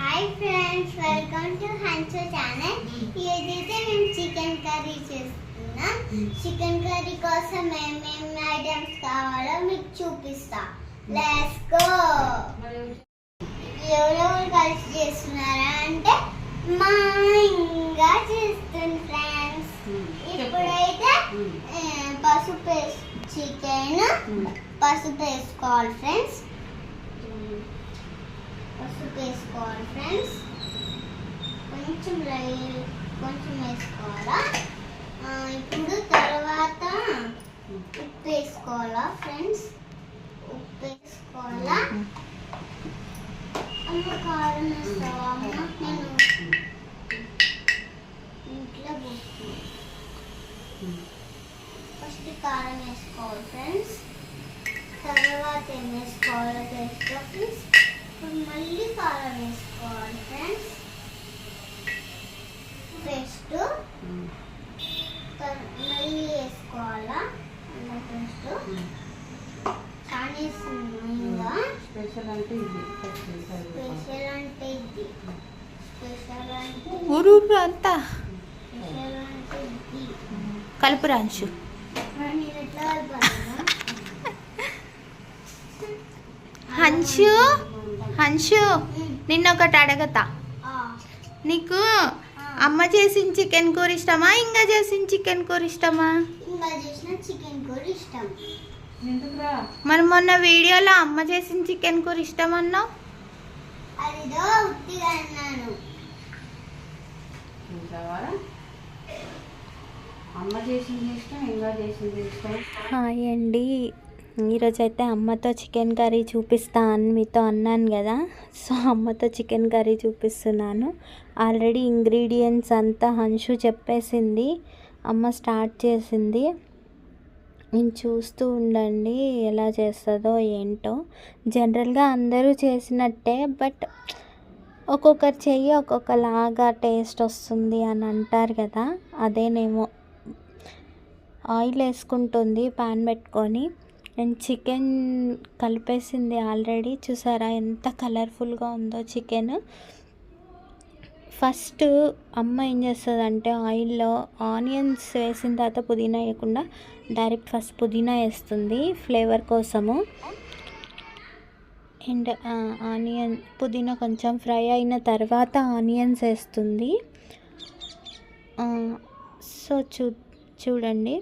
Hi friends, welcome to Hanshu channel. ఈరోజైతే మేము chicken curry చేస్తున్నాం. చికెన్ కర్రీ కోసం ఏమేమి ఐటమ్స్ కావాలో మీకు చూపిస్తా. Let's go. ఎవరెవరు కలిసి చేస్తున్నారా అంటే మా ఇంకా చేస్తుంది ఫ్రెండ్స్. ఇప్పుడైతే పసుపు చికెన్ పసుపు వేసుకోవాలి ఫ్రెండ్స్. పసుపు వేసుకోవాలి ఫ్రెండ్స్. కొంచెం వేసుకోవాలా. ఇప్పుడు తర్వాత ఉప్పు వేసుకోవాలా ఫ్రెండ్స్. ఉప్పు వేసుకోవాలా. అమ్మ కారం వేస్తావా అమ్మ? నేను ఇంట్లో పోస్తున్నాను. ఫస్ట్ కారం వేసుకోవాలి ఫ్రెండ్స్. తర్వాత ఏం వేసుకోవాలో తెలుసుకో ఫ్రెండ్స్. మళ్ళీ కారం వేసుకోవాలి ఫ్రెండ్స్. పేస్ట్ మళ్ళీ వేసుకోవాలా. పేస్ట్ చానీస్ స్పెషల్ అంటే ఇది. స్పెషల్ అంటే ఇది. స్పెషల్ అంటే ఊరు అంతా స్పెషల్ అంటే ఇది. కలుపు రాంచు. నేను ఎట్లా కలపాను? హన్షు నిన్న ఒకటి అడగతా. నీకు అమ్మ చేసిన చికెన్ కూర ఇష్టమా, ఇంకా చేసిన చికెన్ కూర ఇష్టమా? ఇంకా చేసిన చికెన్ కూర ఇష్టం. మరి మొన్న వీడియోలో అమ్మ చేసిన చికెన్ కూర ఇష్టం అన్నావు. అదిదో ఉట్టిగా అన్నాను. అమ్మ చేసింది ఇష్టం, ఇంకా చేసింది ఇష్టం. హాయ్ అండి, ఈరోజైతే అమ్మతో చికెన్ కర్రీ చూపిస్తా అని మీతో అన్నాను కదా. సో అమ్మతో చికెన్ కర్రీ చూపిస్తున్నాను. ఆల్రెడీ ఇంగ్రీడియంట్స్ అంతా హన్షు చెప్పేసింది. అమ్మ స్టార్ట్ చేసింది. నేను చూస్తూ ఉండండి ఎలా చేస్తుందో ఏంటో. జనరల్గా అందరూ చేసినట్టే, బట్ ఒక్కొక్కరు చెయ్యి ఒక్కొక్కలాగా టేస్ట్ వస్తుంది అని అంటారు కదా. అదేనేమో. ఆయిల్ వేసుకుంటుంది ప్యాన్ పెట్టుకొని. అండ్ చికెన్ కలిపేసింది ఆల్రెడీ. చూసారా ఎంత కలర్ఫుల్గా ఉందో చికెన్. ఫస్ట్ అమ్మ ఏం చేస్తుందంటే ఆయిల్లో ఆనియన్స్ వేసిన తర్వాత పుదీనా వేయకుండా డైరెక్ట్ ఫస్ట్ పుదీనా వేస్తుంది ఫ్లేవర్ కోసము. అండ్ పుదీనా కొంచెం ఫ్రై అయిన తర్వాత ఆనియన్స్ వేస్తుంది. సో చూడండి,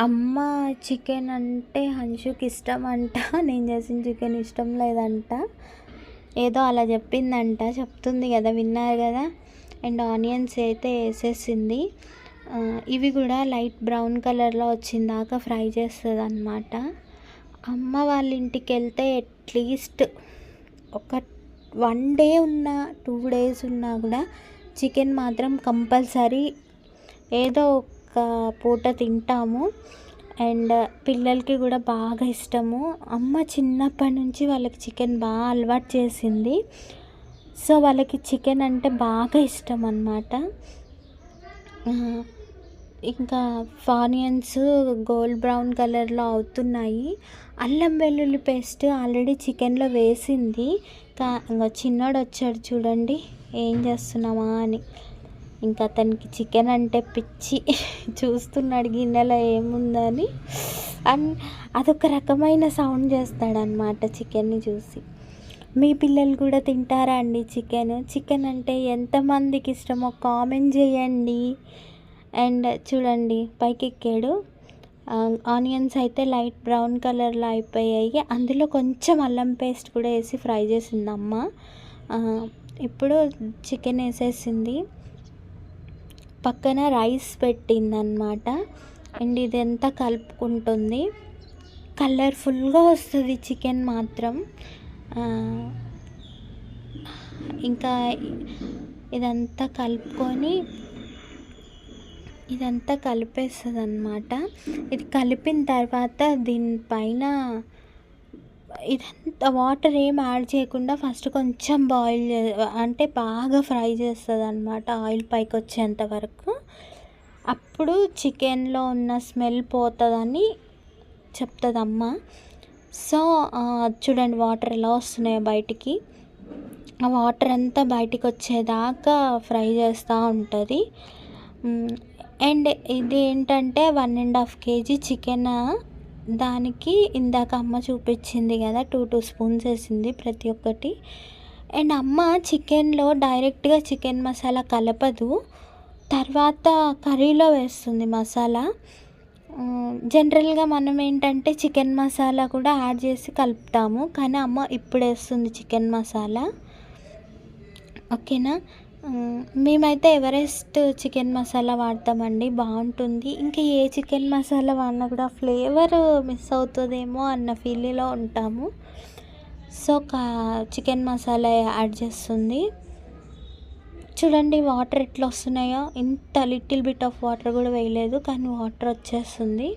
అమ్మ చికెన్ అంటే హన్షుకి ఇష్టం అంట, నేను చేసిన చికెన్ ఇష్టం లేదంట. ఏదో అలా చెప్తుంది కదా, విన్నారు కదా. అండ్ ఆనియన్స్ అయితే వేసేసింది. ఇవి కూడా లైట్ బ్రౌన్ కలర్లో వచ్చిందాకా ఫ్రై చేస్తుంది అన్నమాట. అమ్మ వాళ్ళ ఇంటికి వెళ్తే అట్లీస్ట్ ఒక 1 డే ఉన్నా 2 days ఉన్నా కూడా చికెన్ మాత్రం కంపల్సరీ ఏదో ఒక పూట తింటాము. అండ్ పిల్లలకి కూడా బాగా ఇష్టము. అమ్మ చిన్నప్పటి నుంచి వాళ్ళకి చికెన్ బాగా అలవాటు చేసింది. సో వాళ్ళకి చికెన్ అంటే బాగా ఇష్టం అన్నమాట. ఇంకా ఆనియన్స్ గోల్డ్ బ్రౌన్ కలర్లో అవుతున్నాయి. అల్లం వెల్లుల్లి పేస్ట్ ఆల్రెడీ చికెన్లో వేసింది. ఇంకా చిన్నోడు వచ్చాడు చూడండి, ఏం చేస్తున్నామా అని. ఇంకా అతనికి చికెన్ అంటే పిచ్చి. చూస్తున్నాడు గిన్నెలో ఏముందని. అండ్ అదొక రకమైన సౌండ్ చేస్తాడనమాట చికెన్ని చూసి. మీ పిల్లలు కూడా తింటారా అండి చికెన్ అంటే ఎంతమందికి ఇష్టమో కామెంట్ చేయండి. అండ్ చూడండి పైకి ఎక్కాడు. ఆనియన్స్ అయితే లైట్ బ్రౌన్ కలర్లో అయిపోయాయి. అందులో కొంచెం అల్లం పేస్ట్ కూడా వేసి ఫ్రై చేసింది అమ్మ. ఇప్పుడు చికెన్ వేసేసింది. పక్కన రైస్ పెట్టిందనమాట. అండ్ ఇదంతా కలుపుకుంటుంది. కలర్ఫుల్గా వస్తుంది చికెన్ మాత్రం. ఇంకా ఇదంతా కలిపేస్తుంది అన్నమాట. ఇది కలిపిన తర్వాత దీనిపైన ఇదంతా వాటర్ ఏం యాడ్ చేయకుండా ఫస్ట్ కొంచెం అంటే బాగా ఫ్రై చేస్తుంది అన్నమాట ఆయిల్ పైకి వచ్చేంత వరకు. అప్పుడు చికెన్లో ఉన్న స్మెల్ పోతుందని చెప్తుంది అమ్మ. సో చూడండి వాటర్ ఎలా వస్తున్నాయో బయటికి. ఆ వాటర్ అంతా బయటికి వచ్చేదాకా ఫ్రై చేస్తూ ఉంటుంది. అండ్ ఇది ఏంటంటే 1.5 kg చికెన్. దానికి ఇందాక అమ్మ చూపించింది కదా 2 స్పూన్స్ వేసింది ప్రతి ఒక్కటి. అండ్ అమ్మ చికెన్లో డైరెక్ట్గా చికెన్ మసాలా కలపదు, తర్వాత కర్రీలో వేస్తుంది మసాలా. జనరల్గా మనం ఏంటంటే చికెన్ మసాలా కూడా యాడ్ చేసి కలుపుతాము, కానీ అమ్మ ఇప్పుడు వేస్తుంది చికెన్ మసాలా. ఓకేనా. మేమైతే ఎవరెస్ట్ చికెన్ మసాలా వాడతామండి, బాగుంటుంది. ఇంకా ఏ చికెన్ మసాలా వాడినా కూడా ఫ్లేవర్ మిస్ అవుతుందేమో అన్న ఫీల్లో ఉంటాము. సో చికెన్ మసాలా యాడ్ చేస్తుంది. చూడండి వాటర్ ఎట్లా వస్తున్నాయో, ఇంత లిటిల్ బిట్ ఆఫ్ వాటర్ కూడా వేయలేదు, కానీ వాటర్ వచ్చేస్తుంది.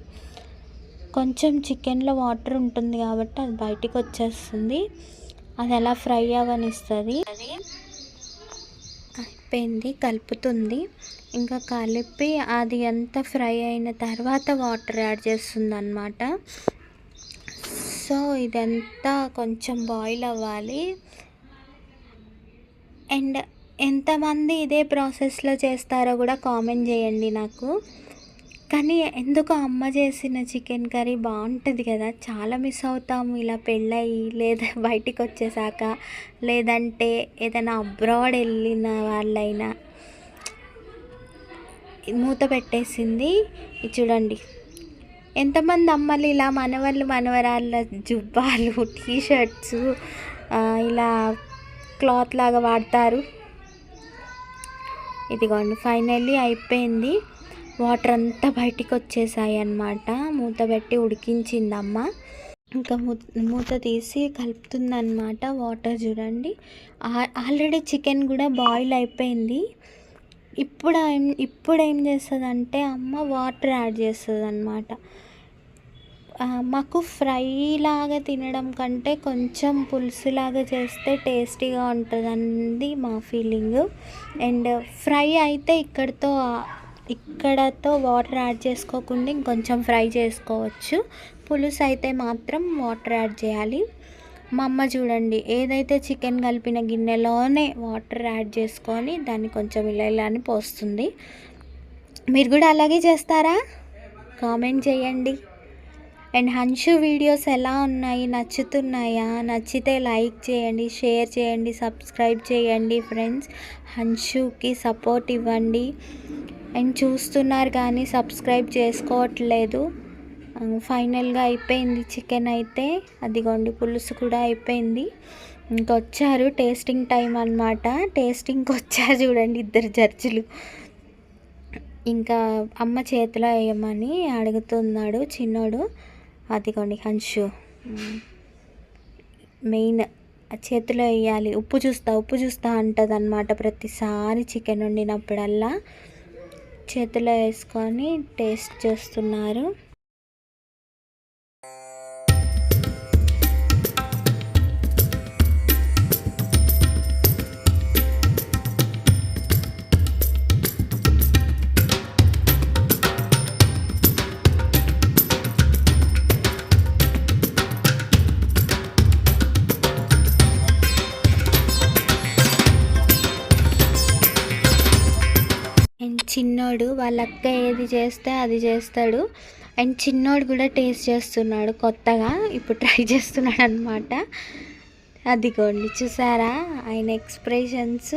కొంచెం చికెన్లో వాటర్ ఉంటుంది కాబట్టి అది బయటికి వచ్చేస్తుంది. అది ఎలా ఫ్రై అవ్వనిస్తుంది. అయిపోయింది, కలుపుతుంది. ఇంకా కలిపి అది అంతా ఫ్రై అయిన తర్వాత వాటర్ యాడ్ చేస్తుంది అన్నమాట. సో ఇదంతా కొంచెం బాయిల్ అవ్వాలి. అండ్ ఎంతమంది ఇదే ప్రాసెస్లో చేస్తారో కూడా కామెంట్ చేయండి నాకు. కానీ ఎందుకో అమ్మ చేసిన చికెన్ కర్రీ బాగుంటుంది కదా, చాలా మిస్ అవుతాము ఇలా పెళ్ళయి లేదా బయటికి వచ్చేసాక, లేదంటే ఏదైనా అబ్రాడ్ వెళ్ళిన వాళ్ళైనా. మూత పెట్టేసింది. ఇది చూడండి ఎంతమంది అమ్మలు ఇలా మనవరాళ్ళ జుబ్బాలు, టీషర్ట్స్ ఇలా క్లాత్ లాగా వాడతారు. ఇదిగోండి ఫైనల్లీ అయిపోయింది. వాటర్ అంతా బయటికి వచ్చేసాయి అన్నమాట. మూత పెట్టి ఉడికించిందమ్మ. ఇంకా మూత తీసి కలుపుతుందన్నమాట. వాటర్ చూడండి, ఆల్రెడీ చికెన్ కూడా బాయిల్ అయిపోయింది. ఇప్పుడు ఏం చేస్తుందంటే అమ్మ వాటర్ యాడ్ చేస్తుంది అన్నమాట. మాకు ఫ్రై లాగా తినడం కంటే కొంచెం పులుసులాగా చేస్తే టేస్టీగా ఉంటుంది అన్నది మా ఫీలింగ్. అండ్ ఫ్రై అయితే ఇక్కడతో వాటర్ యాడ్ చేసుకోకుండా ఇంకొంచెం ఫ్రై చేసుకోవచ్చు. పులుసు అయితే మాత్రం వాటర్ యాడ్ చేయాలి. మా అమ్మ చూడండి ఏదైతే చికెన్ కలిపిన గిన్నెలోనే వాటర్ యాడ్ చేసుకొని దాన్ని కొంచెం ఇలా అని పోస్తుంది. మీరు కూడా అలాగే చేస్తారా? కామెంట్ చేయండి. అండ్ హన్షు వీడియోస్ ఎలా ఉన్నాయి, నచ్చుతున్నాయా? నచ్చితే లైక్ చేయండి, షేర్ చేయండి, సబ్స్క్రైబ్ చేయండి ఫ్రెండ్స్. హన్షుకి సపోర్ట్ ఇవ్వండి. అండ్ చూస్తున్నారు కానీ సబ్స్క్రైబ్ చేసుకోవట్లేదు. ఫైనల్గా అయిపోయింది చికెన్ అయితే. అదిగోండి పులుసు కూడా అయిపోయింది. ఇంకొచ్చారు టేస్టింగ్ టైం అన్నమాట. టేస్టింగ్కి వచ్చారు చూడండి 2 జడ్జిలు. ఇంకా అమ్మ చేతిలో వేయమని అడుగుతున్నాడు చిన్నోడు. అదిగోండి హన్షు మెయిన్ చేతిలో వేయాలి. ఉప్పు చూస్తా అంటుంది అన్నమాట. ప్రతిసారి చికెన్ వండినప్పుడల్లా చేతిలో వేసుకొని టేస్ట్ చేస్తున్నారు. అండ్ చిన్నోడు వాళ్ళ అక్క ఏది చేస్తే అది చేస్తాడు. అండ్ చిన్నోడు కూడా టేస్ట్ చేస్తున్నాడు, కొత్తగా ఇప్పుడు ట్రై చేస్తున్నాడు అనమాట. అదిగోండి చూసారా ఆయన ఎక్స్ప్రెషన్స్.